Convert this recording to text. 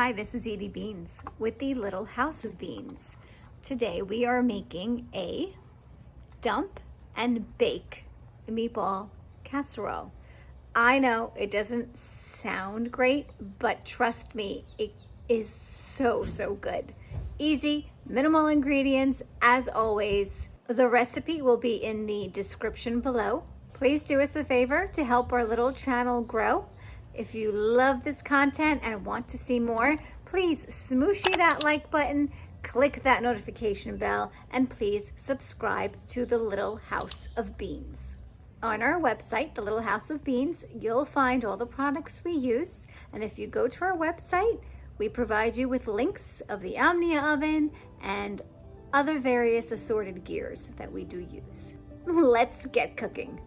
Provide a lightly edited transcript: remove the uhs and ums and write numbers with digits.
Hi, this is Edie Beans with the Little House of Beans. Today we are making a dump and bake meatball casserole. I know it doesn't sound great, but trust me, it is so good. Easy, minimal ingredients as always. The recipe will be in the description below. Please do us a favor to help our little channel grow. If you love this content and want to see more, please smooshy that like button, click that notification bell, and please subscribe to the Little House of Beans. On our website, the Little House of Beans, you'll find all the products we use. And if you go to our website, we provide you with links of the Omnia Oven and other various assorted gears that we do use. Let's get cooking.